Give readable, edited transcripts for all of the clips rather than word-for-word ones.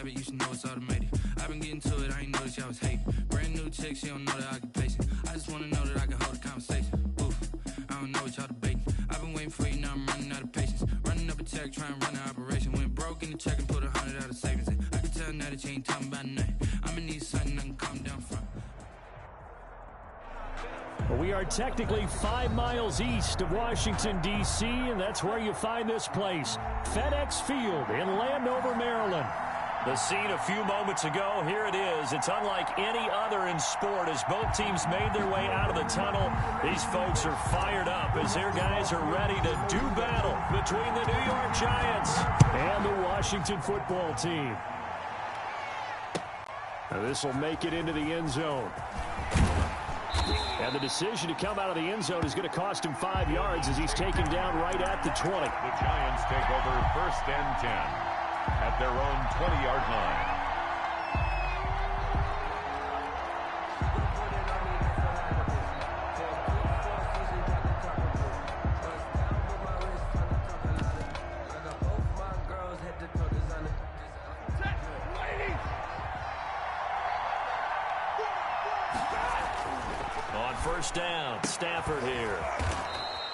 habit, you should know it's automated. I've been getting to it, I ain't noticed y'all was hating. Brand new chick, she don't know that I can place it. I just wanna know that I can hold a conversation. Oof, I don't know what y'all debating. I've been waiting for you, now I'm running out of patience. Running up a check, trying to run an operation. Went broke in the check and put 100 out of savings in. I can tell now that you ain't talking about nothing. I'ma need something I can calm down from. We are technically 5 miles east of Washington, D.C., and that's where you find this place, FedEx Field in Landover, Maryland. The scene a few moments ago, here it is. It's unlike any other in sport as both teams made their way out of the tunnel. These folks are fired up as their guys are ready to do battle between the New York Giants and the Washington football team. Now this will make it into the end zone. And the decision to come out of the end zone is going to cost him 5 yards as he's taken down right at the 20. The Giants take over 1st and 10 at their own 20-yard line. On 1st down, Stafford here.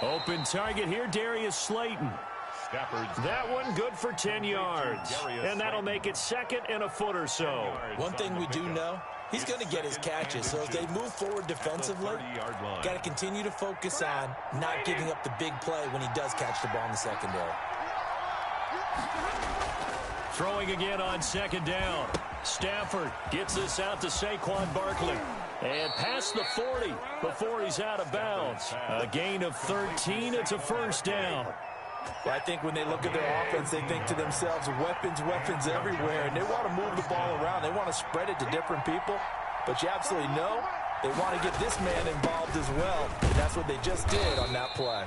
Open target here, Darius Slayton. That one good for 10 yards. And that'll make it 2nd and a foot or so. One thing we do know, he's going to get his catches. So as they move forward defensively, got to continue to focus on not giving up the big play when he does catch the ball in the secondary. Throwing again on 2nd down. Stafford gets this out to Saquon Barkley. And past the 40 before he's out of bounds. A gain of 13. It's a 1st down. Well, I think when they look at their offense, they think to themselves, weapons, weapons everywhere. And they want to move the ball around. They want to spread it to different people. But you absolutely know they want to get this man involved as well. And that's what they just did on that play.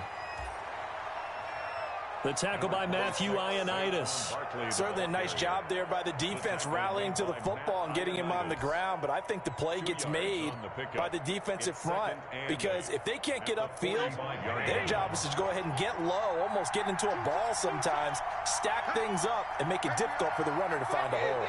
The tackle by Matthew Ioannidis. Certainly a nice job there by the defense rallying to the football and getting him on the ground. But I think the play gets made by the defensive front. Because if they can't get upfield, their job is to go ahead and get low, almost get into a ball sometimes, stack things up, and make it difficult for the runner to find a hole.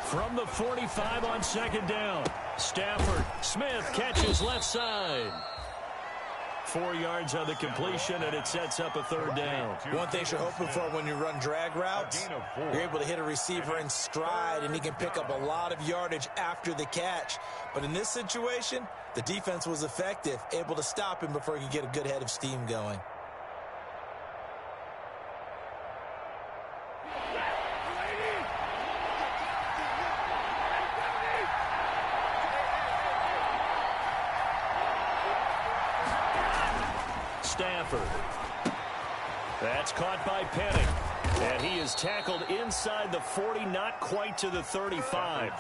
From the 45 on 2nd down. Stafford. Smith catches left side. 4 yards on the completion, and it sets up a 3rd down. One thing you're hoping for when you run drag routes, you're able to hit a receiver in stride, and he can pick up a lot of yardage after the catch. But in this situation, the defense was effective, able to stop him before he could get a good head of steam going. Stafford. That's caught by Penning. And he is tackled inside the 40, not quite to the 35.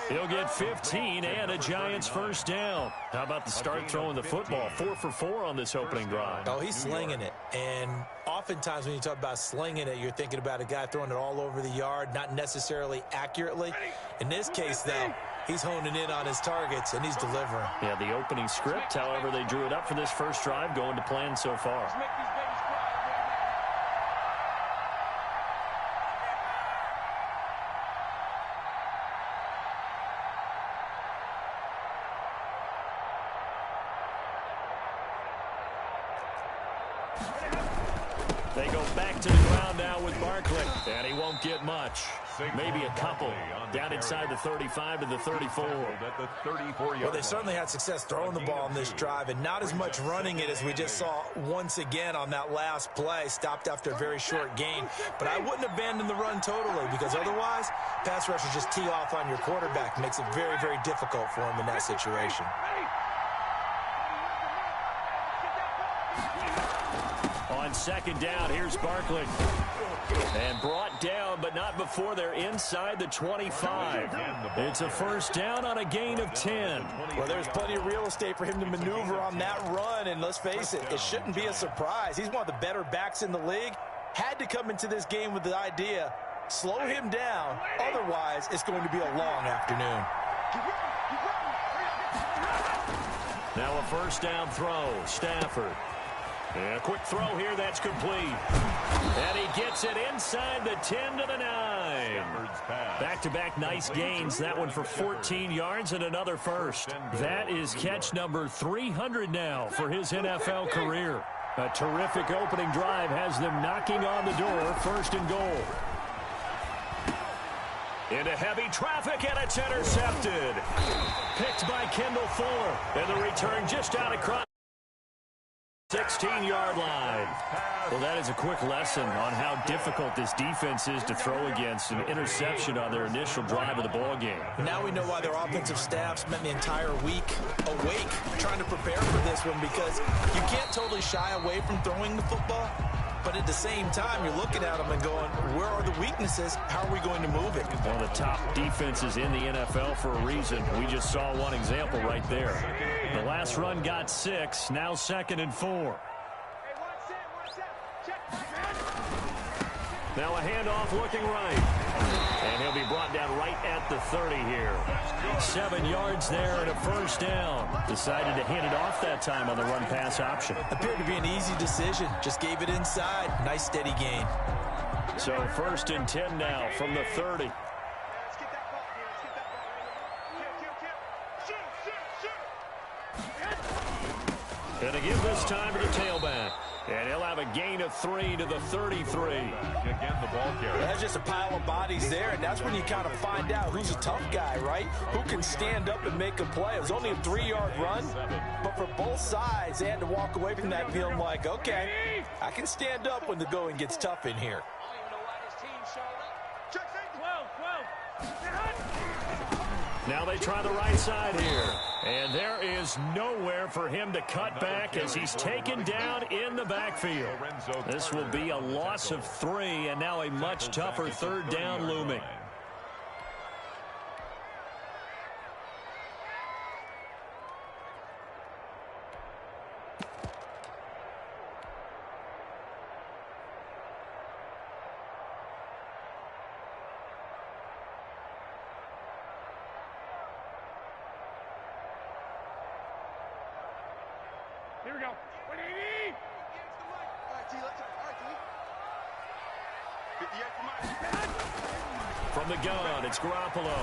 He'll get 15 and a Giants 1st down. How about the start throwing the football? 4 for 4 on this opening drive. Oh, he's slinging it. And oftentimes when you talk about slinging it, you're thinking about a guy throwing it all over the yard, not necessarily accurately. In this case, though, he's honing in on his targets, and he's delivering. Yeah, the opening script, however, they drew it up for this first drive, going to plan so far. They go back to the ground now with Barkley, and he won't get much. Maybe a couple down inside the 35 to the 34. Well, they certainly had success throwing the ball on this drive, and not as much running it as we just saw once again on that last play. Stopped after a very short gain. But I wouldn't abandon the run totally, because otherwise, pass rushers just tee off on your quarterback. Makes it very, very difficult for him in that situation. On 2nd down, here's Barkley. And brought down, but not before they're inside the 25. It's a 1st down on a gain of 10. Well, there's plenty of real estate for him to maneuver on that run, and let's face it, it shouldn't be a surprise. He's one of the better backs in the league. Had to come into this game with the idea, slow him down, otherwise it's going to be a long afternoon. Now a first down throw. Stafford. And a quick throw here. That's complete. And he gets it inside the 10 to the 9. Back-to-back nice gains. That one for 14 yards and another first. That is catch number 300 now for his NFL career. A terrific opening drive has them knocking on the door. First and goal. Into heavy traffic, and it's intercepted. Picked by Kendall Fuller. And the return just out across 16-yard line. Well, that is a quick lesson on how difficult this defense is to throw against. An interception on their initial drive of the ball game. Now we know why their offensive staff spent the entire week awake trying to prepare for this one, because you can't totally shy away from throwing the football. But at the same time, you're looking at them and going, where are the weaknesses? How are we going to move it? One of the top defenses in the NFL for a reason. We just saw one example right there. The last run got 6, now 2nd and 4. Now a handoff looking right. And he'll be brought down right at the 30 here. 7 yards there and a first down. Decided to hand it off that time on the run-pass option. Appeared to be an easy decision. Just gave it inside. Nice steady gain. So 1st and 10 now from the 30. And to give this time to the tailback. And he'll have a gain of 3 to the 33. Again, the ball carrier. That's just a pile of bodies there, and that's when you kind of find out who's a tough guy, right? Who can stand up and make a play. It was only a 3-yard run, but for both sides, they had to walk away from that feeling like, okay, I can stand up when the going gets tough in here. Now they try the right side here. And there is nowhere for him to cut back as he's taken down in the backfield. This will be a loss of 3, and now a much tougher 3rd down looming. Here we go. 180. From the gun, it's Garoppolo.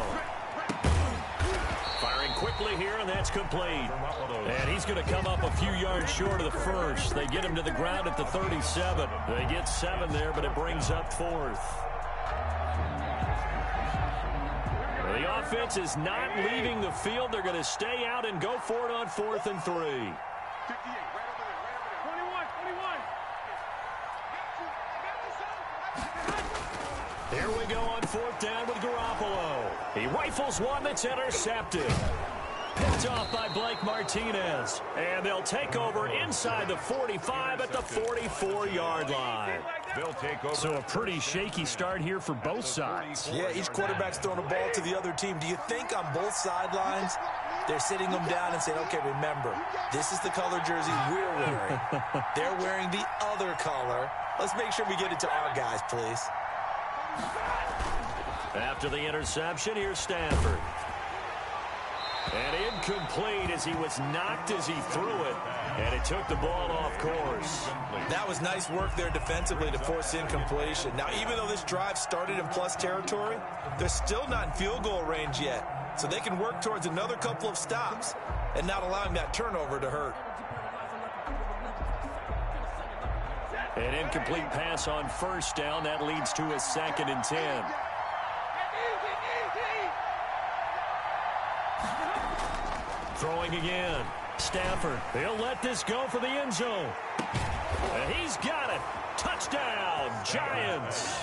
Firing quickly here, and that's complete. And he's going to come up a few yards short of the first. They get him to the ground at the 37. They get 7 there, but it brings up 4th. The offense is not leaving the field. They're going to stay out and go for it on 4th and 3. 58, right over there. 21. Here we go on 4th down with Garoppolo. He rifles one that's intercepted. Picked off by Blake Martinez. And they'll take over inside the 45 at the 44-yard line. They'll take over. So a pretty shaky start here for both sides. Yeah, each quarterback's throwing a ball to the other team. Do you think on both sidelines they're sitting them down and saying, okay, remember, this is the color jersey we're wearing. They're wearing the other color. Let's make sure we get it to our guys, please. After the interception, here's Stafford. And incomplete as he was knocked as he threw it. And it took the ball off course. That was nice work there defensively to force incompletion. Now, even though this drive started in plus territory, they're still not in field goal range yet. So they can work towards another couple of stops and not allowing that turnover to hurt. An incomplete pass on 1st down. That leads to a 2nd and 10. Throwing again. Stafford. He'll let this go for the end zone. And he's got it. Touchdown, Giants.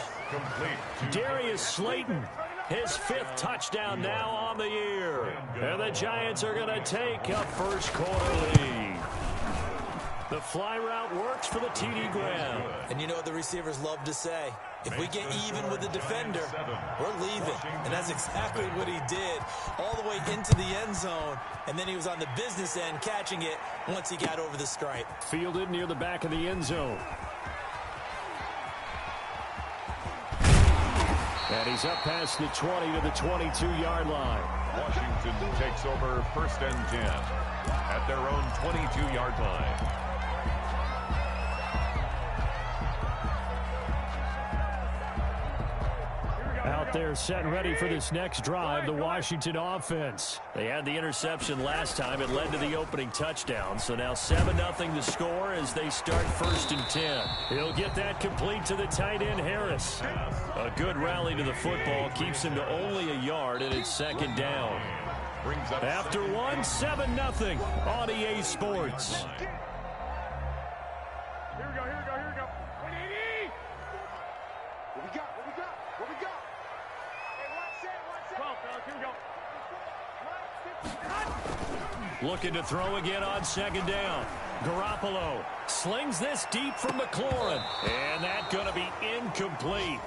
Darius Slayton, his 5th touchdown now on the year. And the Giants are going to take a first quarter lead. The fly route works for the TD Graham. And you know what the receivers love to say? If we get even with the defender, we're leaving. And that's exactly what he did all the way into the end zone. And then he was on the business end catching it once he got over the stripe. Fielded near the back of the end zone. And he's up past the 20 to the 22-yard line. Washington takes over 1st and 10 at their own 22-yard line. Out there set and ready for this next drive, the Washington offense. They had the interception last time. It led to the opening touchdown. So now 7-0 the score as they start 1st and 10. He'll get that complete to the tight end, Harris. A good rally to the football keeps him to only a yard, and it's 2nd down. After one, 7-0 on EA Sports. Here we go, here we go, here we go. 180! What we got, what we got, what we got? Hey, watch it, 12, fellas, here we go. Looking to throw again on 2nd down. Garoppolo slings this deep from McLaurin. And that's going to be incomplete.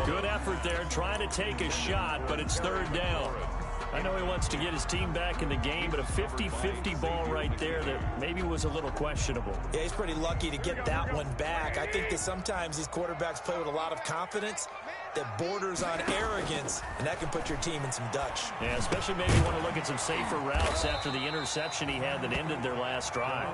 Good effort there trying to take a shot, but it's 3rd down. I know he wants to get his team back in the game, but a 50-50 ball right there that maybe was a little questionable. Yeah, he's pretty lucky to get that one back. I think that sometimes these quarterbacks play with a lot of confidence that borders on arrogance, and that can put your team in some Dutch. Yeah, especially maybe want to look at some safer routes after the interception he had that ended their last drive.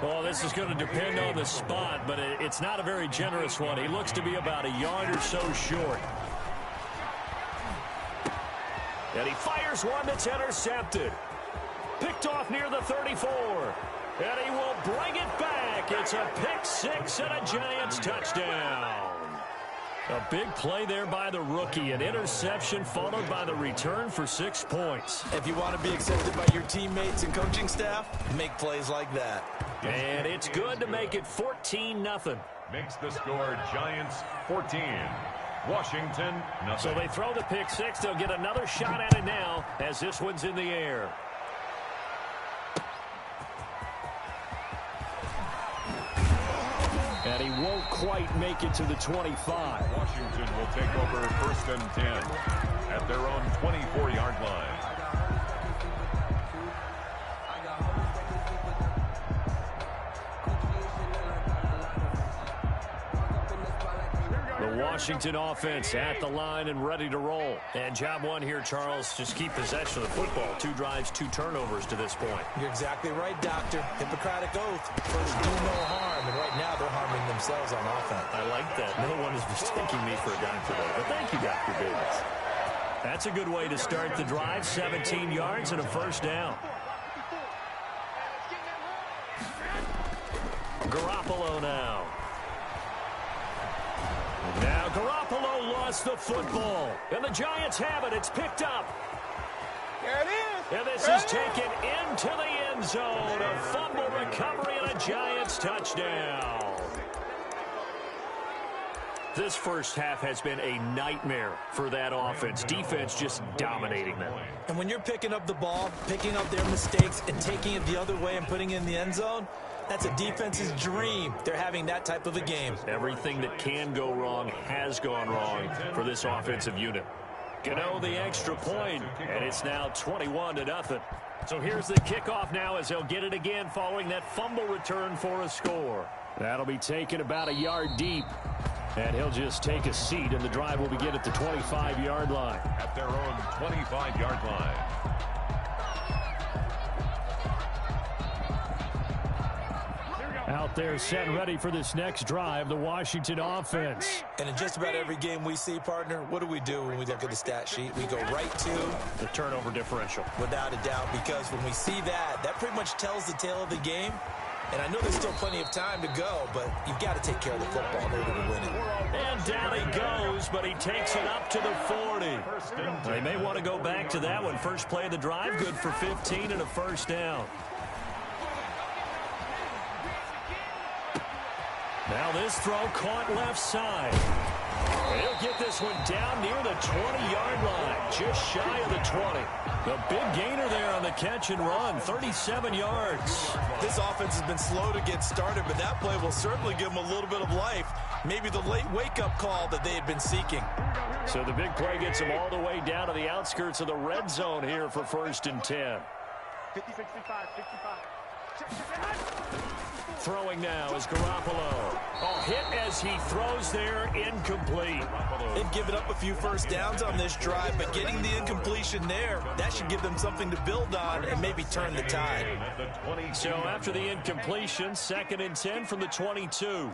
Well, this is going to depend on the spot, but it's not a very generous one. He looks to be about a yard or so short. And he fires one that's intercepted. Picked off near the 34. And he will bring it back. It's a pick six and a Giants touchdown. A big play there by the rookie. An interception followed by the return for 6 points. If you want to be accepted by your teammates and coaching staff, make plays like that. And it's good to make it 14-0. Makes the score Giants 14. Washington, nothing. So they throw the pick six. They'll get another shot at it now as this one's in the air. And he won't quite make it to the 25. Washington will take over 1st and 10 at their own 24-yard line. The Washington offense at the line and ready to roll. And job one here, Charles, just keep possession of the football. 2 drives, 2 turnovers to this point. You're exactly right, Doctor. Hippocratic oath. First, do no harm. And right now, they're harming themselves on offense. I like that. No one is mistaking me for a doctor, though. But thank you, Dr. Davis. That's a good way to start the drive. 17 yards and a 1st down. Garoppolo now. Now Garoppolo lost the football. And the Giants have it. It's picked up. There it is. And this is taken into the end zone. A fumble recovery and a Giants touchdown. This first half has been a nightmare for that offense. Defense just dominating them. And when you're picking up the ball, picking up their mistakes, and taking it the other way and putting it in the end zone, that's a defense's dream. They're having that type of a game. Everything that can go wrong has gone wrong for this offensive unit. Gano the extra point, and it's now 21-0. So here's the kickoff now as they'll get it again following that fumble return for a score. That'll be taken about a yard deep. And he'll just take a seat, and the drive will begin at the 25-yard line. At their own 25-yard line. Out there set and ready for this next drive, the Washington offense. And in just about every game we see, partner, what do we do when we look at the stat sheet? We go right to the turnover differential. Without a doubt, because when we see that, that pretty much tells the tale of the game. And I know there's still plenty of time to go, but you've got to take care of the football in order to win it. And down he goes, but he takes it up to the 40. They may want to go back to that one. First play of the drive, good for 15 and a 1st down. Now this throw caught left side. He'll get this one down near the 20-yard line, just shy of the 20. The big gainer there on the catch and run, 37 yards. This offense has been slow to get started, but that play will certainly give them a little bit of life. Maybe the late wake-up call that they had been seeking. So the big play gets them all the way down to the outskirts of the red zone here for 1st and 10. 50, 65, 65. Throwing now is Garoppolo. Oh, hit as he throws there, incomplete. They've given up a few first downs on this drive, but getting the incompletion there, that should give them something to build on and maybe turn the tide. So after the incompletion, 2nd and 10 from the 22. 11.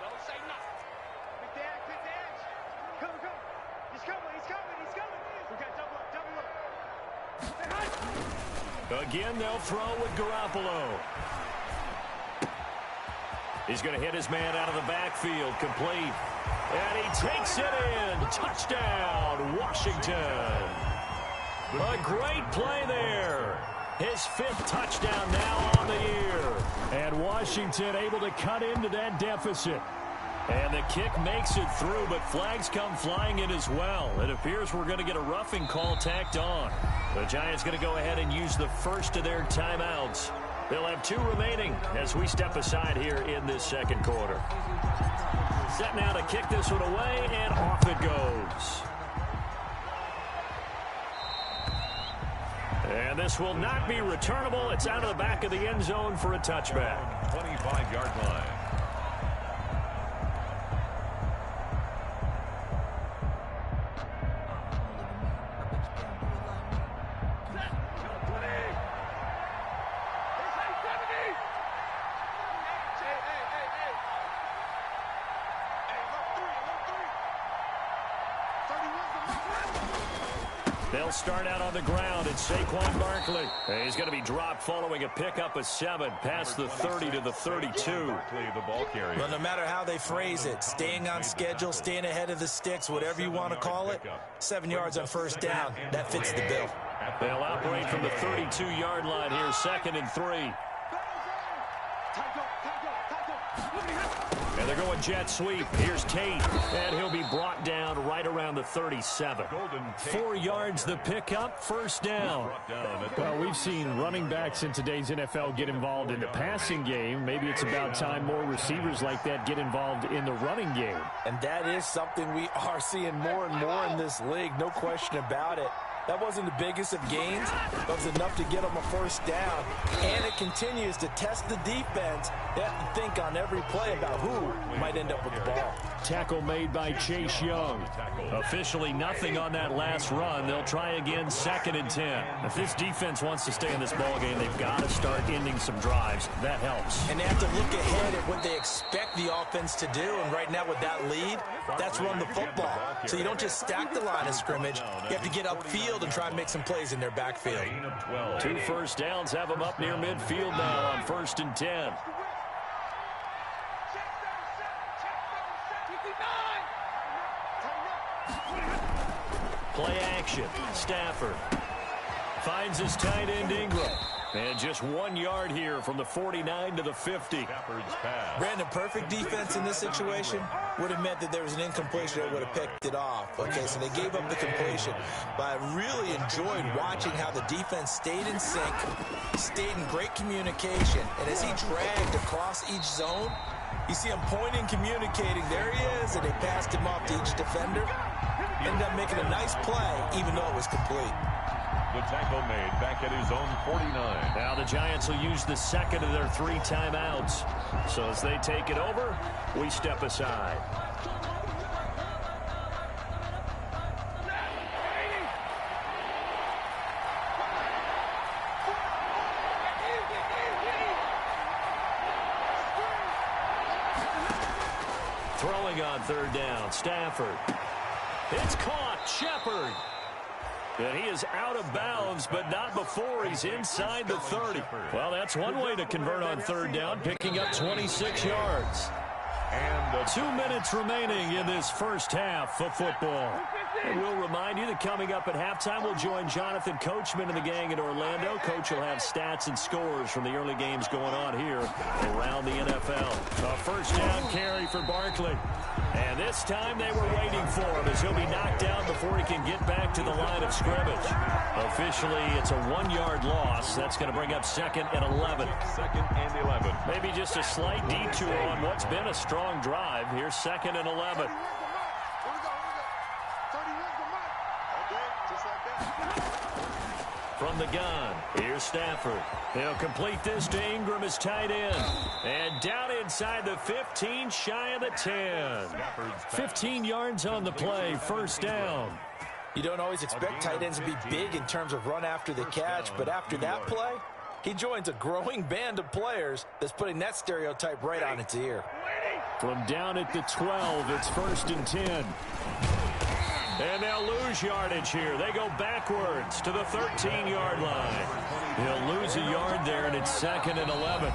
Don't say nothing. Quick dash. Go. He's coming. We got double up. Again, they'll throw with Garoppolo. He's going to hit his man out of the backfield, complete. And he takes it in. Touchdown, Washington. A great play there. His 5th touchdown now on the year. And Washington able to cut into that deficit. And the kick makes it through, but flags come flying in as well. It appears we're going to get a roughing call tacked on. The Giants going to go ahead and use the first of their timeouts. They'll have 2 remaining as we step aside here in this 2nd quarter. Set now to kick this one away, and off it goes. And this will not be returnable. It's out of the back of the end zone for a touchback. 25-yard line. They'll start out on the ground, and Saquon Barkley. He's going to be dropped following a pickup of 7 past the 30 to the 32. Well, no matter how they phrase it, staying on schedule, staying ahead of the sticks, whatever you want to call it, 7 yards on first down, that fits the bill. They'll operate from the 32-yard line here, 2nd and 3. And they're going jet sweep. Here's Tate, and he'll be brought down right around the 37. 4 yards the pickup, first down. Well, we've seen running backs in today's NFL get involved in the passing game. Maybe it's about time more receivers like that get involved in the running game. And that is something we are seeing more and more in this league, no question about it. That wasn't the biggest of gains. That was enough to get them a first down. And it continues to test the defense. They have to think on every play about who might end up with the ball. Tackle made by Chase Young. Officially nothing on that last run. They'll try again, 2nd and 10. If this defense wants to stay in this ball game, they've got to start ending some drives. That helps. And they have to look ahead at what they expect the offense to do. And right now with that lead, that's run the football. So you don't just stack the line of scrimmage. You have to get upfield and try and make some plays in their backfield. 2 first downs have them up near midfield now on 1st and 10. Play action. Stafford finds his tight end Ingram. And just 1 yard here from the 49 to the 50. Brandon, perfect defense in this situation would have meant that there was an incompletion that would have picked it off. Okay, so they gave up the completion. But I really enjoyed watching how the defense stayed in sync, stayed in great communication. And as he dragged across each zone, you see him pointing, communicating. There he is, and they passed him off to each defender. Ended up making a nice play, even though it was complete. The tackle made back at his own 49. Now the Giants will use the 2nd of their 3 timeouts. So as they take it over, we step aside. Throwing on 3rd down, Stafford. It's caught, Shepard. And he is out of bounds, but not before he's inside the 30. Well, that's one way to convert on 3rd down, picking up 26 yards. And 2 minutes remaining in this first half of football. And we'll remind you that coming up at halftime, we'll join Jonathan Coachman and the gang in Orlando. Coach will have stats and scores from the early games going on here around the NFL. A first down carry for Barkley. And this time they were waiting for him as he'll be knocked down before he can get back to the line of scrimmage. Officially, it's a 1 yard loss. That's going to bring up 2nd and 11. 2nd and 11. Maybe just a slight detour on what's been a strong drive. Here's 2nd and 11. From the gun, here's Stafford. He'll complete this to Ingram as tight end. And down inside the 15, shy of the 10. 15 yards on the play, first down. You don't always expect tight ends to be big in terms of run after the catch, but after that play, he joins a growing band of players that's putting that stereotype right on its ear. From down at the 12, it's first and 10. And they'll lose yardage here. They go backwards to the 13-yard line. He'll lose a yard there, and it's 2nd and 11.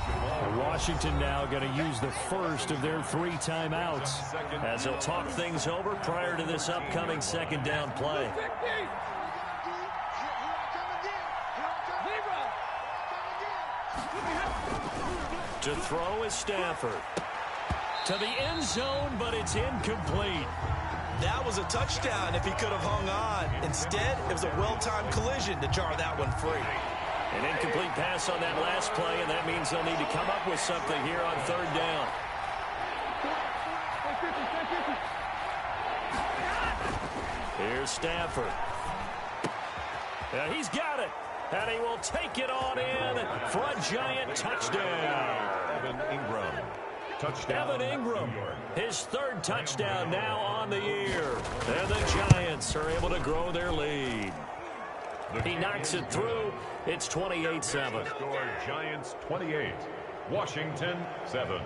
Washington now going to use the first of their 3 timeouts as they'll talk things over prior to this upcoming second down play. To throw is Stafford. To the end zone, but it's incomplete. That was a touchdown if he could have hung on. Instead, it was a well-timed collision to jar that one free. An incomplete pass on that last play, and that means they'll need to come up with something here on third down. Here's Stafford. He's got it, and he will take it on in for a giant touchdown. Evan Ingram. Touchdown. Evan Ingram, his 3rd touchdown now on the year. And the Giants are able to grow their lead. He knocks it through. It's 28-7. Score Giants 28, Washington 7.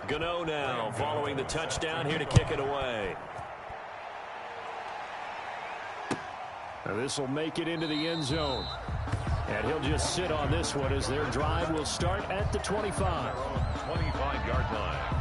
Gano now following the touchdown here to kick it away. Now this will make it into the end zone. And he'll just sit on this one as their drive will start at the 25. 25-yard line.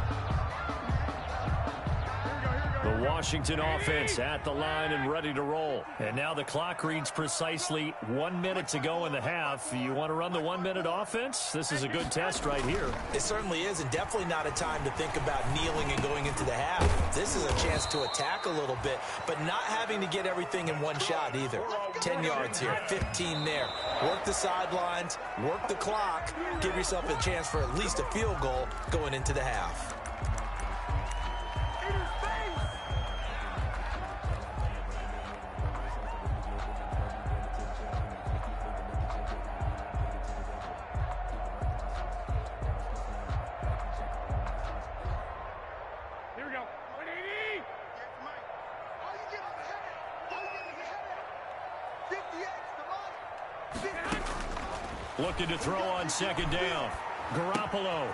The Washington offense at the line and ready to roll. And now the clock reads precisely 1 minute to go in the half. You want to run the 1-minute offense? This is a good test right here. It certainly is, and definitely not a time to think about kneeling and going into the half. This is a chance to attack a little bit, but not having to get everything in one shot either. 10 yards here, 15 there. Work the sidelines, work the clock, give yourself a chance for at least a field goal going into the half. Looking to throw on second down. Garoppolo.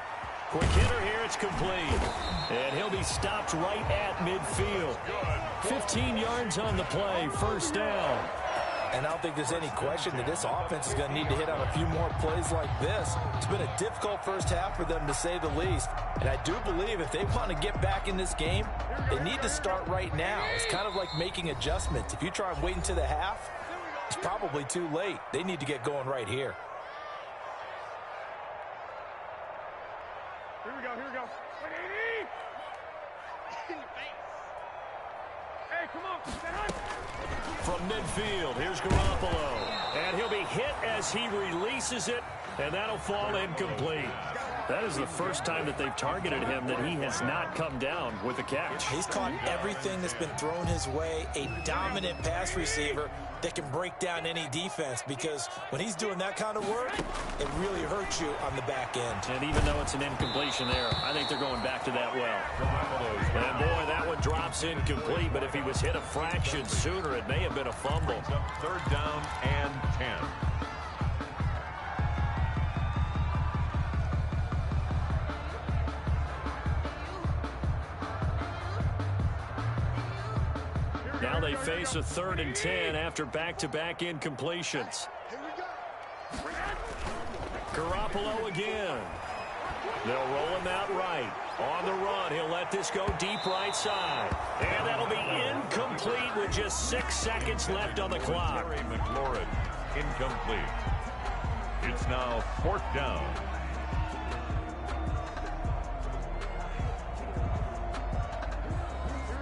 Quick hitter here. It's complete. And he'll be stopped right at midfield. 15 yards on the play. First down. And I don't think there's any question that this offense is going to need to hit on a few more plays like this. It's been a difficult first half for them, to say the least. And I do believe if they want to get back in this game, they need to start right now. It's kind of like making adjustments. If you try and wait until the half, it's probably too late. They need to get going right here. Here we go, here we go. Hey, come on. From midfield, here's Garoppolo. And he'll be hit as he releases it, and that'll fall incomplete. That is the first time that they've targeted him that he has not come down with a catch. He's caught everything that's been thrown his way, a dominant pass receiver that can break down any defense, because when he's doing that kind of work, it really hurts you on the back end. And even though it's an incompletion there, I think they're going back to that well. And boy, that one drops incomplete, but if he was hit a fraction sooner, it may have been a fumble. Third down and 10. Now they face a 3rd and 10 after back-to-back incompletions. Garoppolo again. They'll roll him out right. On the run, he'll let this go deep right side. And that'll be incomplete with just 6 seconds left on the clock. Terry McLaurin, incomplete. It's now 4th down.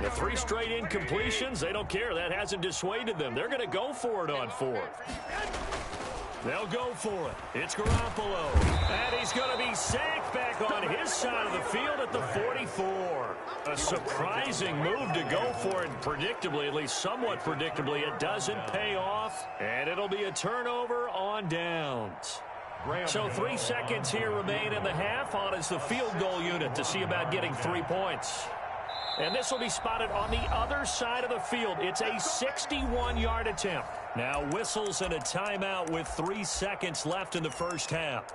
The 3 straight incompletions, they don't care. That hasn't dissuaded them. They're going to go for it on 4th. They'll go for it. It's Garoppolo. And he's going to be sacked back on his side of the field at the 44. A surprising move to go for it. Predictably, at least somewhat predictably, it doesn't pay off. And it'll be a turnover on downs. So 3 seconds here remain in the half. On is the field goal unit to see about getting 3 points. And this will be spotted on the other side of the field. It's a 61-yard attempt. Now whistles and a timeout with 3 seconds left in the first half.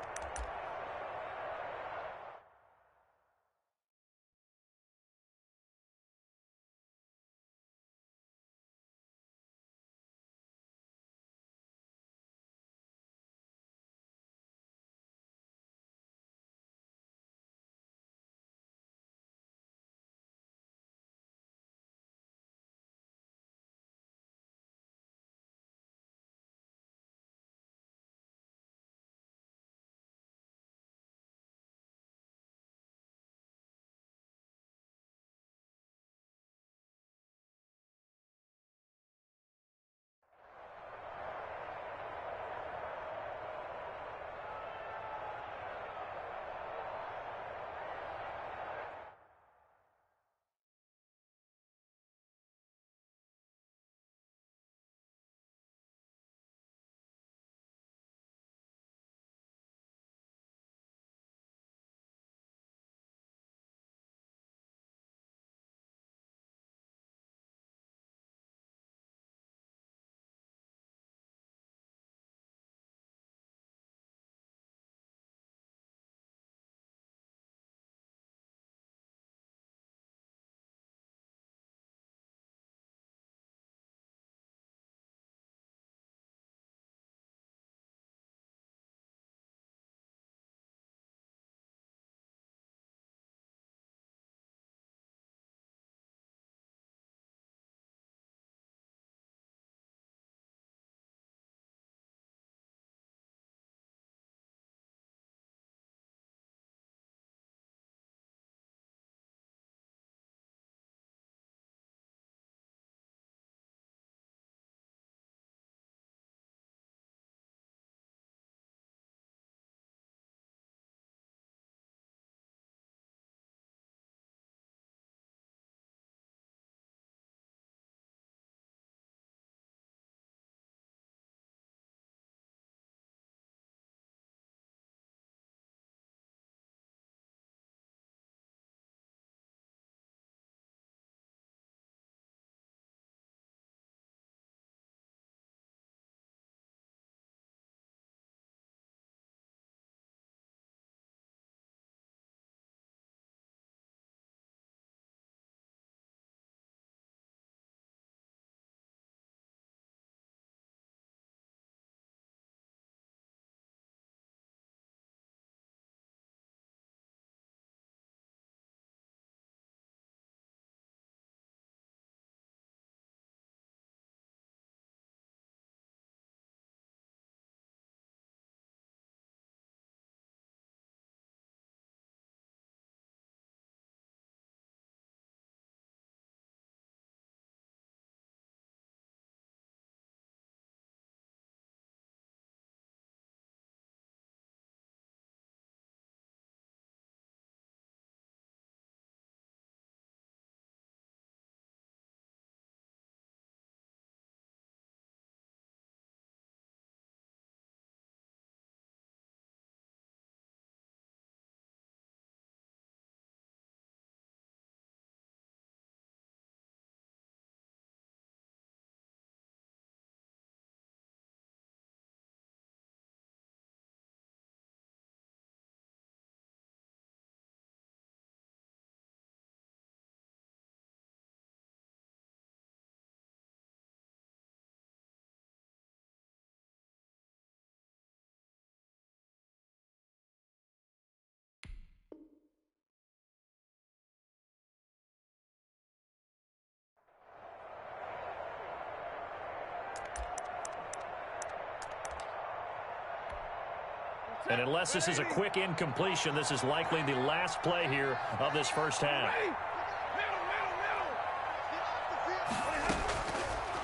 And unless this is a quick incompletion, this is likely the last play here of this first half.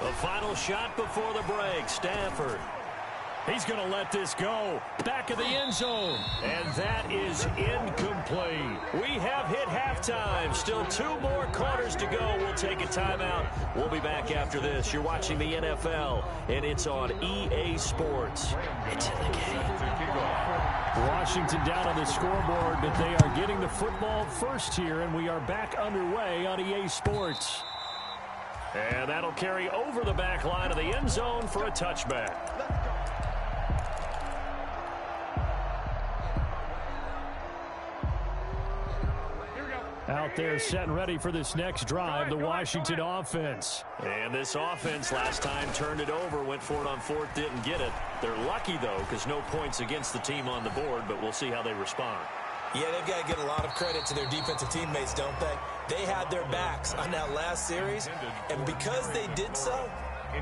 The final shot before the break, Stafford. He's going to let this go. Back of the end zone. And that is incomplete. We have hit halftime. Still 2 more quarters to go. We'll take a timeout. We'll be back after this. You're watching the NFL, and it's on EA Sports. It's in the game. Washington down on the scoreboard, but they are getting the football first here, and we are back underway on EA Sports. And that'll carry over the back line of the end zone for a touchback. Out there set and ready for this next drive, the Washington offense. And this offense last time turned it over, went for it on 4th, didn't get it. They're lucky, though, because no points against the team on the board, but we'll see how they respond. Yeah, they've got to get a lot of credit to their defensive teammates, don't they? They had their backs on that last series, and because they did so,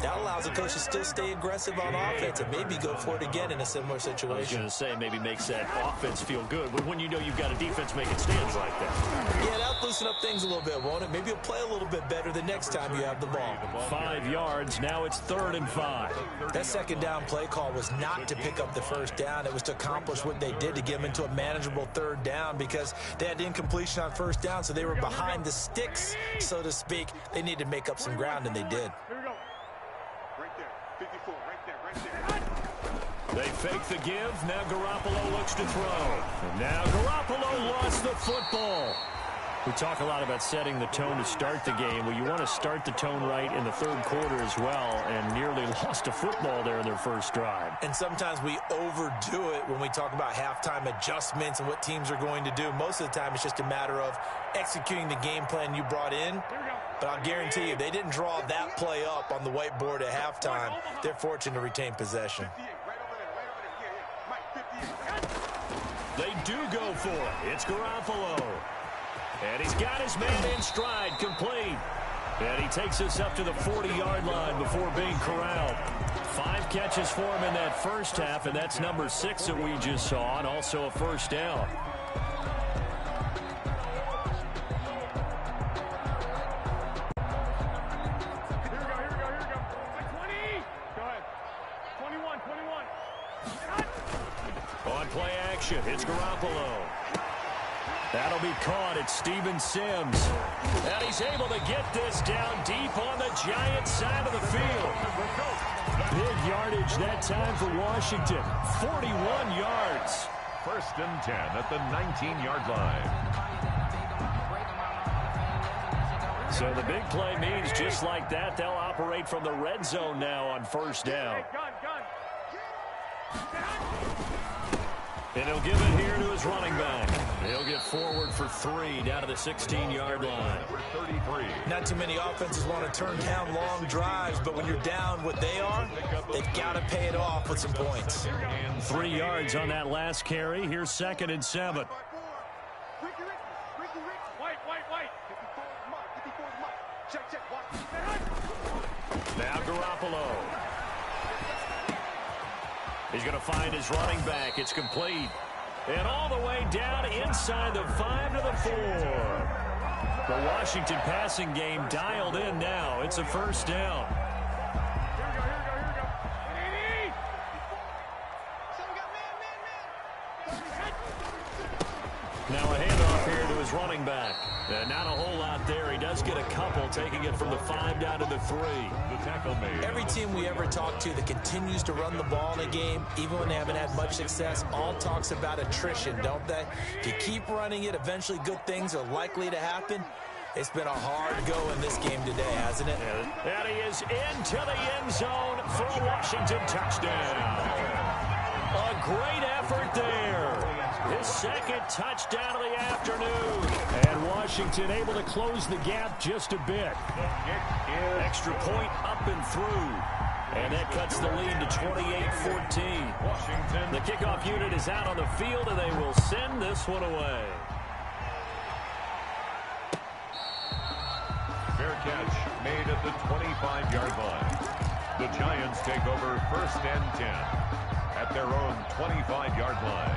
that allows the coach to still stay aggressive on offense and maybe go for it again in a similar situation. I was going to say maybe makes that offense feel good, but when you know you've got a defense making stands like that. Yeah, that'll loosen up things a little bit, won't it? Maybe you'll play a little bit better the next time you have the ball. 5 yards, now it's 3rd and 5. That second down play call was not to pick up the first down. It was to accomplish what they did to get them into a manageable 3rd down because they had incompletion on 1st down, so they were behind the sticks, so to speak. They needed to make up some ground, and they did. They fake the give. Now Garoppolo looks to throw. And now Garoppolo lost the football. We talk a lot about setting the tone to start the game. Well, you want to start the tone right in the 3rd quarter as well, and nearly lost a football there in their first drive. And sometimes we overdo it when we talk about halftime adjustments and what teams are going to do. Most of the time, it's just a matter of executing the game plan you brought in. But I'll guarantee you, they didn't draw that play up on the whiteboard at halftime. They're fortunate to retain possession. They do go for it. It's Garoppolo. And he's got his man in stride, complete. And he takes us up to the 40-yard line before being corralled. 5 catches for him in that first half, and that's number 6 that we just saw, and also a first down. On play action, it's Garoppolo. That'll be caught. It's Steven Sims. And he's able to get this down deep on the Giants side of the field. Big yardage that time for Washington. 41 yards. 1st and 10 at the 19-yard line. So the big play means just like that, they'll operate from the red zone now on 1st down. And he'll give it here to his running back. He'll get forward for 3 down to the 16-yard line. Not too many offenses want to turn down long drives, but when you're down what they are, they've got to pay it off with some points. 3 yards on that last carry. Here's 2nd and 7. Now Garoppolo. He's going to find his running back. It's complete. And all the way down inside the 5 to the 4. The Washington passing game dialed in now. It's a first down. Now a handoff here to his running back. Not a whole lot there. He does get a couple, taking it from the 5 down to the 3. The tackle made. Every team we ever talk to that continues to run the ball in a game, even when they haven't had much success, all talks about attrition, don't they? If you keep running it, eventually good things are likely to happen. It's been a hard go in this game today, hasn't it? And he is into the end zone for a Washington touchdown. A great effort there. His 2nd touchdown of the afternoon. And Washington able to close the gap just a bit. Extra point up and through. And that cuts the lead to 28-14. The kickoff unit is out on the field, and they will send this one away. Fair catch made at the 25-yard line. The Giants take over 1st and 10 at their own 25-yard line.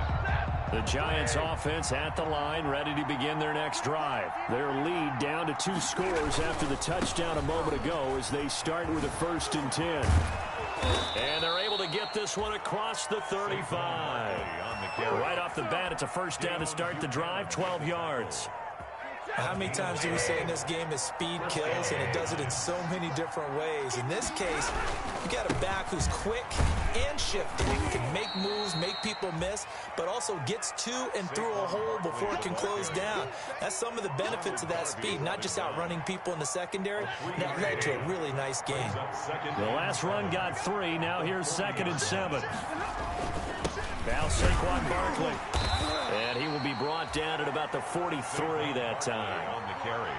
The Giants offense at the line, ready to begin their next drive. Their lead down to 2 scores after the touchdown a moment ago as they start with a 1st and 10. And they're able to get this one across the 35. Right off the bat, it's a first down to start the drive, 12 yards. How many times do we say in this game that speed kills, and it does it in so many different ways? In this case, you got a back who's quick and shifty, can make moves, make people miss, but also gets to and through a hole before it can close down. That's some of the benefits of that speed, not just outrunning people in the secondary. That led to a really nice game. The last run got 3. Now here's 2nd and 7. Now Saquon Barkley. And he will be brought down at about the 43 that time. On the carry.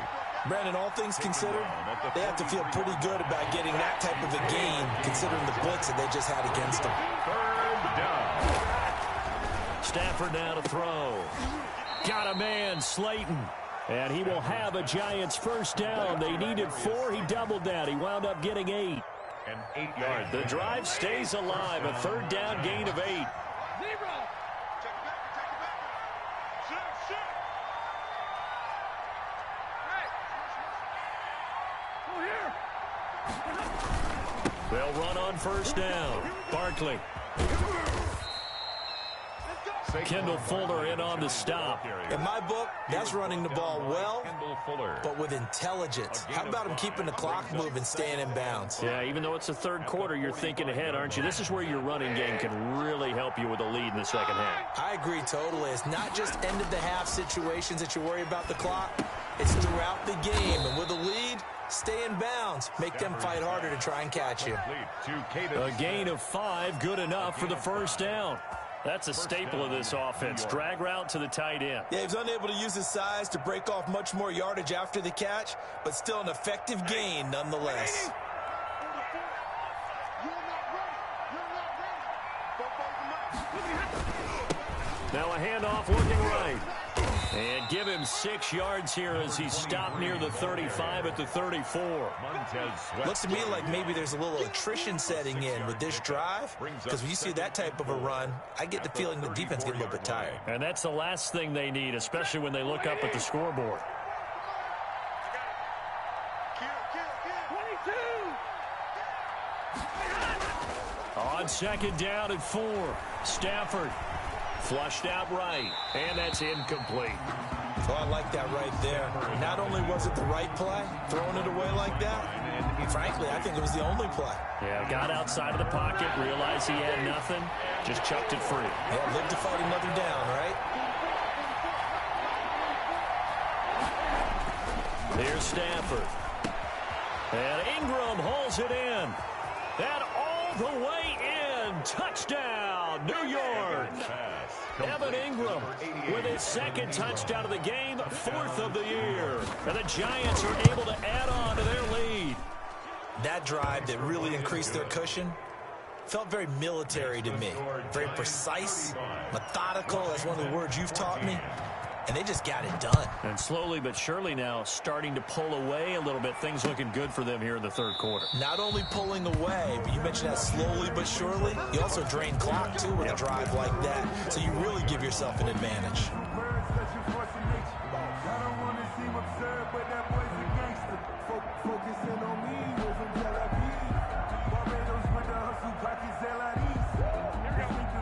Brandon, all things considered, they have to feel pretty good about getting that type of a gain, considering the blitz that they just had against them. 3rd down. Stafford now to throw. Got a man, Slayton. And he will have a Giants first down. They needed 4. He doubled that. He wound up getting 8. And 8 yards. The drive stays alive. A 3rd down gain of 8. They'll run on first down. Barkley. Kendall Fuller in on the stop. In my book, that's running the ball well, but with intelligence. How about him keeping the clock moving, staying in bounds? Yeah, even though it's the 3rd quarter, you're thinking ahead, aren't you? This is where your running game can really help you with a lead in the second half. I agree totally. It's not just end-of-the-half situations that you worry about the clock. It's throughout the game. And with a lead, stay in bounds. Make them fight harder to try and catch you. A gain of 5, good enough for the first down. That's a staple of this offense. Drag route to the tight end. Yeah, he was unable to use his size to break off much more yardage after the catch, but still an effective gain nonetheless. Now a handoff looking right. And give him 6 yards here as he's stopped near the 35 at the 34. Looks to me like maybe there's a little attrition setting in with this drive, because when you see that type of a run, I get the feeling the defense gets a little bit tired. And that's the last thing they need, especially when they look up at the scoreboard. 22. On 2nd down at 4. Stafford. Flushed out right, and that's incomplete. So I like that right there. Not only was it the right play, throwing it away like that, frankly, I think it was the only play. Yeah, got outside of the pocket, realized he had nothing, just chucked it free. Yeah, live to fight another down, right? Here's Stafford. And Ingram holds it in. And all the way in. Touchdown, New York. Evan Ingram with his 2nd touchdown of the game, 4th of the year. And the Giants are able to add on to their lead. That drive that really increased their cushion felt very military to me. Very precise, methodical. That's one of the words you've taught me. And they just got it done. And slowly but surely now starting to pull away a little bit. Things looking good for them here in the 3rd quarter. Not only pulling away, but you mentioned that slowly but surely. You also drain clock, too, with a drive like that. So you really give yourself an advantage.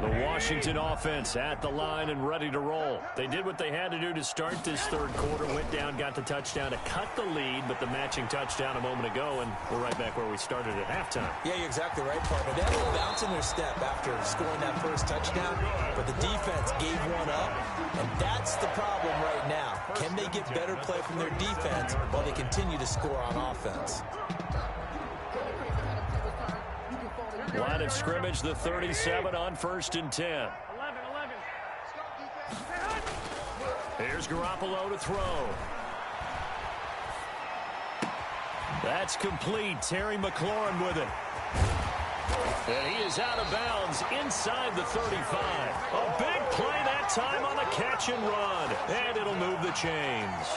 The Washington offense at the line and ready to roll. They did what they had to do to start this 3rd quarter. Went down, got the touchdown to cut the lead, but the matching touchdown a moment ago, and we're right back where we started at halftime. Yeah, you're exactly right, partner. They had a little bounce in their step after scoring that first touchdown, but the defense gave one up, and that's the problem right now. Can they get better play from their defense while they continue to score on offense? Line of scrimmage, the 37 on 1st and 10. Here's Garoppolo to throw. That's complete. Terry McLaurin with it. And he is out of bounds inside the 35. A big play that time on the catch and run. And it'll move the chains.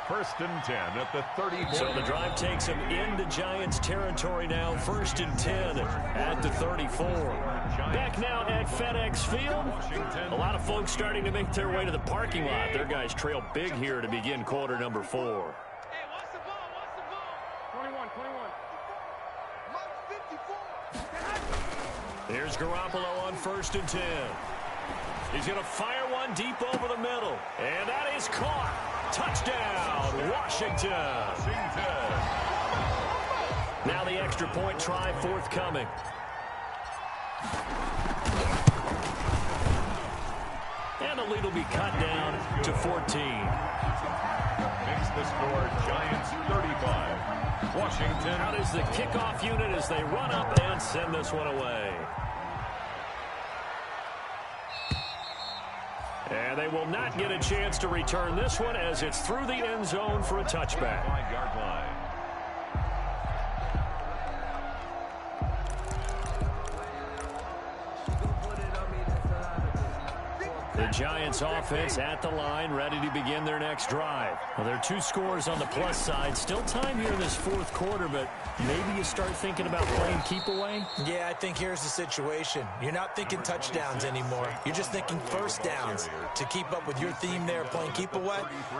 1st and 10 at the 34. So the drive takes him into Giants territory now. 1st and 10 at the 34. Back now at FedEx Field. A lot of folks starting to make their way to the parking lot. Their guys trail big here to begin quarter number 4. Hey, what's the ball? 21. Here's Garoppolo on 1st and 10. He's going to fire one deep over the middle. And that is caught. Touchdown, Washington. Now the extra point try forthcoming. And the lead will be cut down to 14. Makes the score Giants 35. Washington. Out is the kickoff unit as they run up and send this one away. And they will not get a chance to return this one as it's through the end zone for a touchback. 5-yard line. The Giants offense at the line, ready to begin their next drive. Well, there are 2 scores on the plus side. Still time here in this 4th quarter, but maybe you start thinking about playing keep away? Yeah, I think here's the situation. You're not thinking touchdowns anymore. You're just thinking first downs. To keep up with your theme there, playing keep away,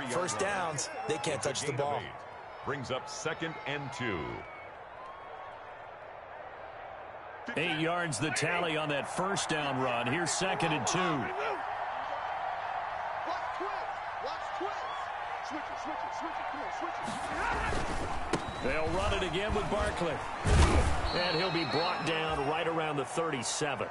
first downs, they can't touch the ball. Brings up 2nd and 2. 8 yards the tally on that first down run. Here's 2nd and 2. They'll run it again with Barkley. And he'll be brought down right around the 37.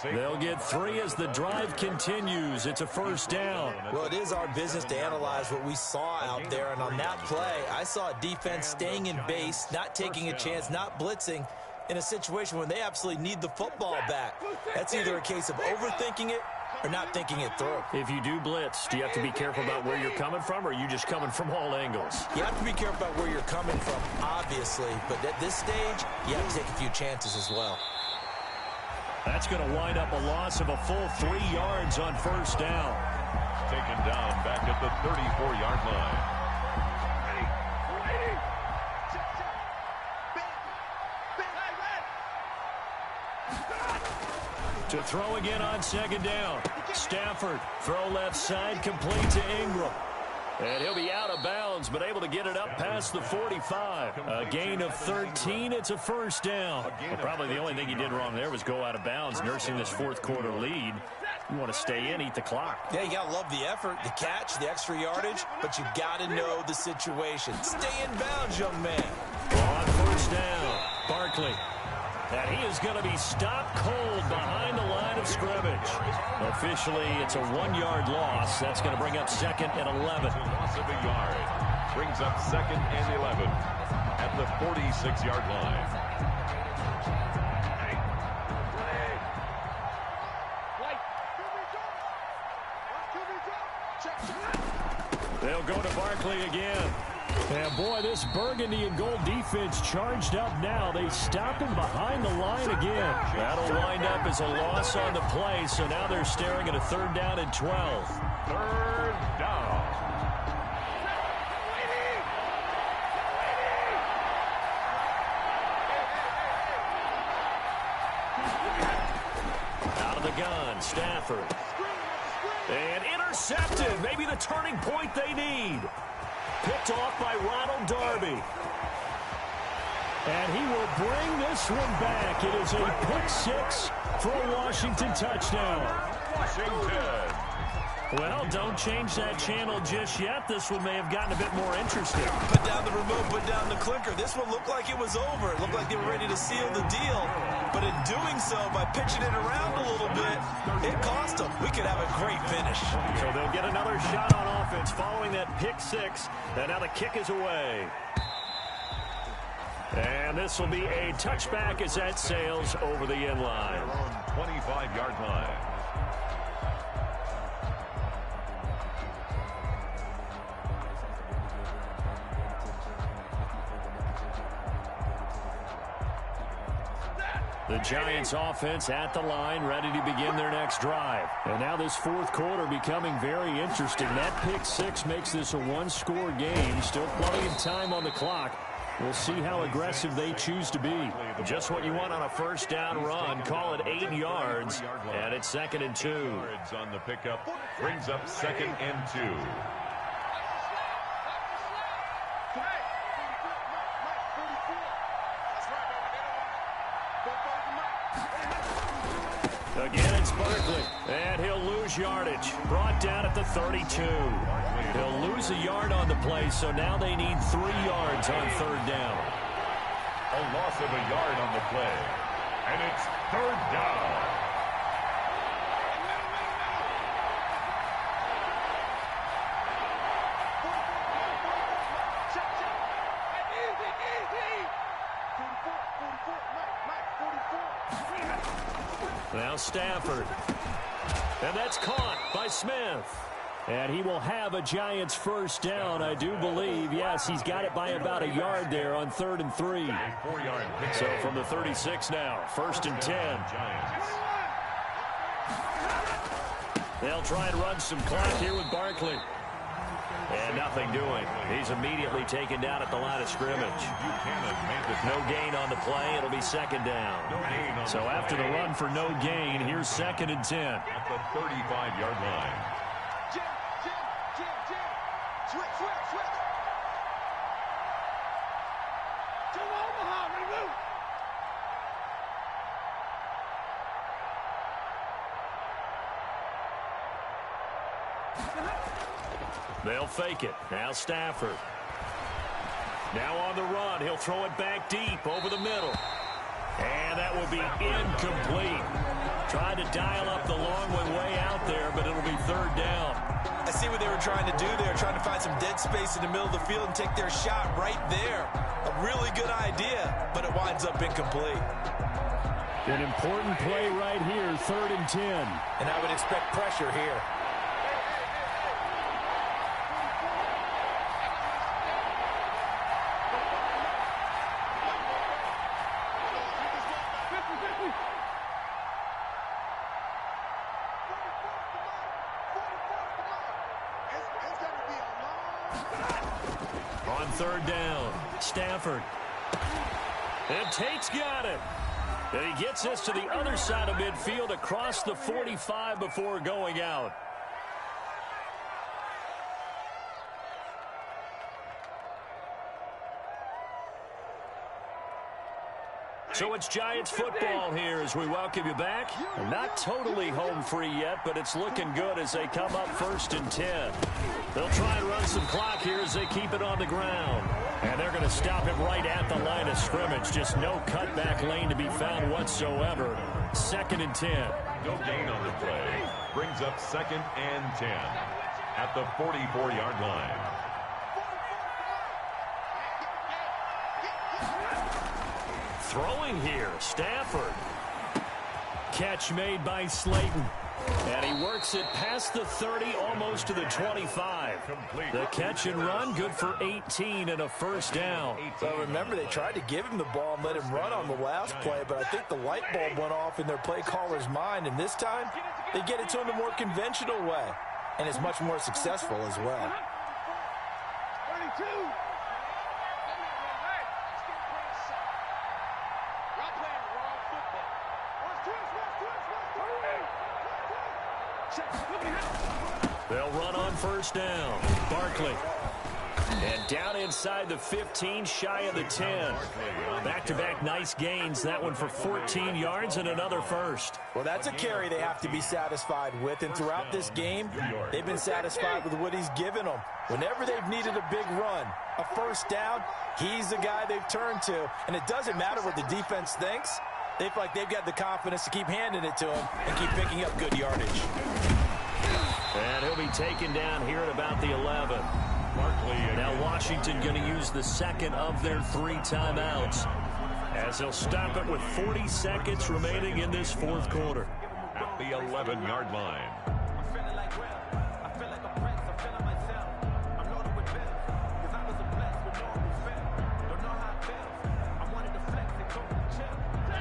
They'll get 3 as the drive continues. It's a first down. Well, it is our business to analyze what we saw out there. And on that play, I saw a defense staying in base, not taking a chance, not blitzing, in a situation when they absolutely need the football back. That's either a case of overthinking it or not thinking it through. If you do blitz, do you have to be careful about where you're coming from, or are you just coming from all angles? You have to be careful about where you're coming from, obviously. But at this stage, you have to take a few chances as well. That's going to wind up a loss of a full 3 yards on first down. Taken down back at the 34-yard line. To throw again on 2nd down. Stafford, throw left side, complete to Ingram. And he'll be out of bounds, but able to get it up past the 45. A gain of 13, it's a first down. Well, probably the only thing he did wrong there was go out of bounds, nursing this 4th quarter lead. You want to stay in, eat the clock. Yeah, you got to love the effort, the catch, the extra yardage, but you got to know the situation. Stay in bounds, young man. On first down, Barkley. And he is going to be stopped cold behind the line of scrimmage. Officially, it's a 1-yard loss. That's going to bring up 2nd and 11. Loss of a yard. Brings up 2nd and 11 at the 46-yard line. They'll go to Barkley again. And, boy, this burgundy and gold defense charged up now. They stop him behind the line again. That'll wind up as a loss on the play, so now they're staring at a 3rd down and 12. 3rd down. Out of the gun, Stafford. And intercepted. Maybe the turning point they need. Picked off by Ronald Darby. And he will bring this one back. It is a pick 6 for a Washington touchdown. Washington. Well, don't change that channel just yet. This one may have gotten a bit more interesting. Put down the remote, put down the clicker. This one looked like it was over. It looked like they were ready to seal the deal. But in doing so, by pitching it around a little bit, it cost them. We could have a great finish. So they'll get another shot on offense following that pick 6. And now the kick is away. And this will be a touchback as that sails over the end line. 25-yard line. The Giants offense at the line, ready to begin their next drive. And now this 4th quarter becoming very interesting. That pick 6 makes this a 1-score game. Still plenty of time on the clock. We'll see how aggressive they choose to be. Just what you want on a first down run. Call it 8 yards. And it's 2nd and 2. Yards on the pickup brings up 2nd and 2. Again, it's Barkley. And he'll lose yardage. Brought down at the 32. He'll lose a yard on the play, so now they need 3 yards on third down. A loss of a yard on the play. And it's third down. Now Stafford. And that's caught by Smith. And he will have a Giants first down, I do believe. Yes, he's got it by about a yard there on 3rd and 3. So from the 36 now, 1st and 10. They'll try and run some clock here with Barkley. And nothing doing. He's immediately taken down at the line of scrimmage. No gain on the play. It'll be 2nd down. So after the run for no gain, here's 2nd and 10. At the 35-yard line. Switch. To Omaha, remove. They'll fake it. Now Stafford. Now on the run. He'll throw it back deep over the middle. And that will be incomplete. Tried to dial up the long one way out there, but it'll be 3rd down. I see what they were trying to do there, trying to find some dead space in the middle of the field and take their shot right there. A really good idea, but it winds up incomplete. An important play right here, 3rd and 10. And I would expect pressure here. On 3rd down, Stafford. And Tate's got it. And he gets us to the other side of midfield across the 45 before going out. So it's Giants football here as we welcome you back. Not totally home free yet, but it's looking good as they come up 1st and 10. They'll try and run some clock here as they keep it on the ground. And they're going to stop him right at the line of scrimmage. Just no cutback lane to be found whatsoever. 2nd and 10. No gain on the play. Brings up 2nd and 10 at the 44-yard line. Throwing here, Stafford. Catch made by Slayton. And he works it past the 30, almost to the 25. The catch and run, good for 18 and a first down. Well, remember, they tried to give him the ball and let him run on the last play, but I think the light bulb went off in their play caller's mind, and this time they get it to him the more conventional way, and it's much more successful as well. 32. They'll run on first down. Barkley. And down inside the 15, shy of the 10. Back-to-back nice gains. That one for 14 yards and another first. Well, that's a carry they have to be satisfied with. And throughout this game, they've been satisfied with what he's given them. Whenever they've needed a big run, a first down, he's the guy they've turned to. And it doesn't matter what the defense thinks. They feel like they've got the confidence to keep handing it to him and keep picking up good yardage. And he'll be taken down here at about the 11. Now Washington going to use the second of their 3 timeouts as they'll stop it with 40 seconds remaining in this 4th quarter. At the 11-yard line.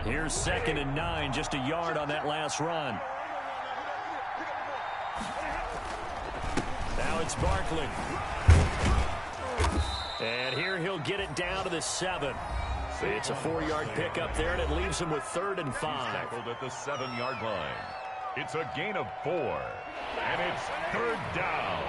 Here's 2nd and 9, just a yard on that last run. Now it's Barkley. And here he'll get it down to the 7. It's a 4-yard pickup there, and it leaves him with 3rd and 5. He's tackled at the 7-yard line. It's a gain of 4, and it's 3rd down.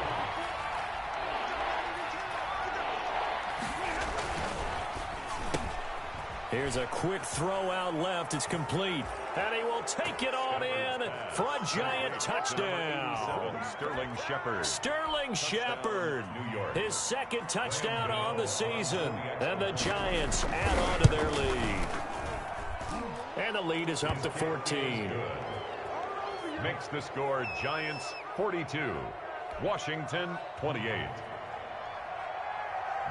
Here's a quick throw out left. It's complete. And he will take it on in for a giant touchdown. Sterling Shepard. His second touchdown on the season. And the Giants add on to their lead. And the lead is up to 14. Makes the score Giants 42. Washington 28.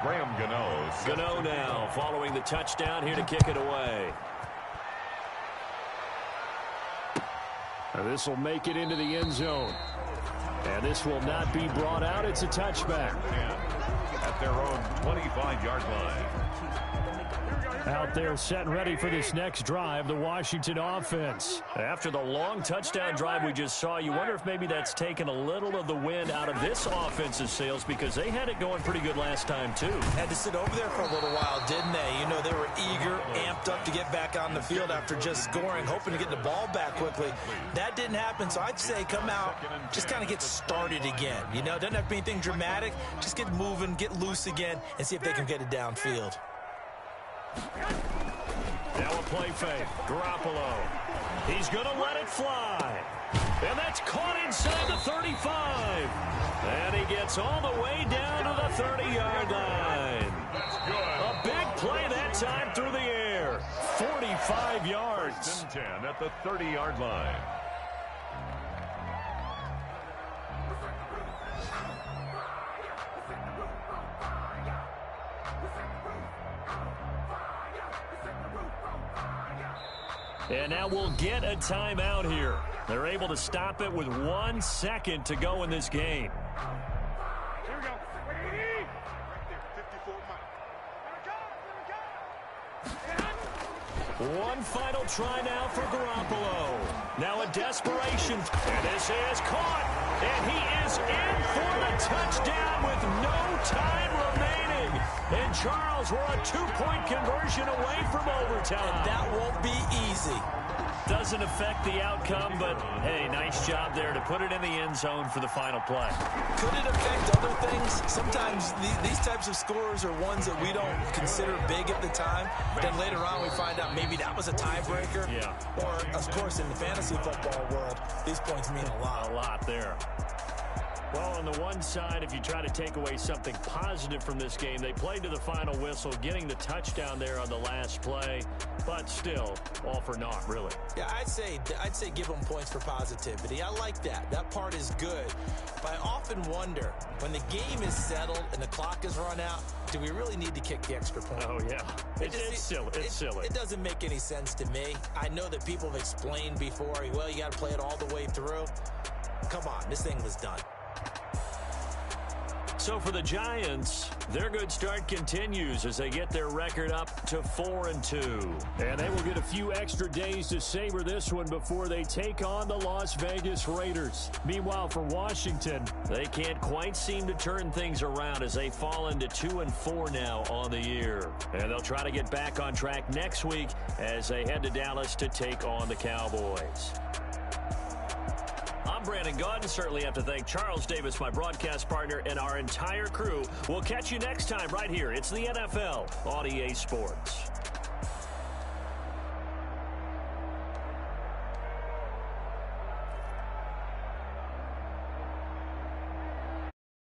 Graham Gano now following the touchdown here to kick it away. And this will make it into the end zone. And this will not be brought out. It's a touchback. At their own 25-yard line. Out there set and ready for this next drive, the Washington offense. After the long touchdown drive we just saw, you wonder if maybe that's taken a little of the wind out of this offensive sails because they had it going pretty good last time too. Had to sit over there for a little while, didn't they? You know, they were eager, amped up to get back on the field after just scoring, hoping to get the ball back quickly. That didn't happen, so I'd say come out, just kind of get started again. You know, it doesn't have to be anything dramatic. Just get moving, get loose again, and see if they can get it downfield. Now a play fake. Garoppolo. He's going to let it fly. And that's caught inside the 35. And he gets all the way down to the 30-yard line. A big play that time through the air. 45 yards. 10 at the 30-yard line. And now we'll get a timeout here. They're able to stop it with 1 second to go in this game. Here we go. Right there, 54 Mike. One final try now for Garoppolo. Now a desperation. And this is caught. And he is in for the touchdown with no time remaining. And Charles, we're a 2-point conversion away from overtime. And that won't be easy. Doesn't affect the outcome, but, hey, nice job there to put it in the end zone for the final play. Could it affect other things? Sometimes these types of scores are ones that we don't consider big at the time. Then later on we find out maybe that was a tiebreaker. Yeah. Or, of course, in the fantasy football world, these points mean a lot. A lot there. Well, on the one side, if you try to take away something positive from this game, they played to the final whistle, getting the touchdown there on the last play, but still, all for naught, really. Yeah, I'd say give them points for positivity. I like that. That part is good. But I often wonder, when the game is settled and the clock is run out, do we really need to kick the extra point? Oh, yeah. It's silly. It's silly. It doesn't make any sense to me. I know that people have explained before, well, you got to play it all the way through. Come on, this thing was done. So for the Giants, their good start continues as they get their record up to 4-2. And they will get a few extra days to savor this one before they take on the Las Vegas Raiders. Meanwhile, for Washington, they can't quite seem to turn things around as they fall into 2-4 now on the year. And they'll try to get back on track next week as they head to Dallas to take on the Cowboys. I'm Brandon Gaudin. Certainly have to thank Charles Davis, my broadcast partner, and our entire crew. We'll catch you next time right here. It's the NFL on EA Sports.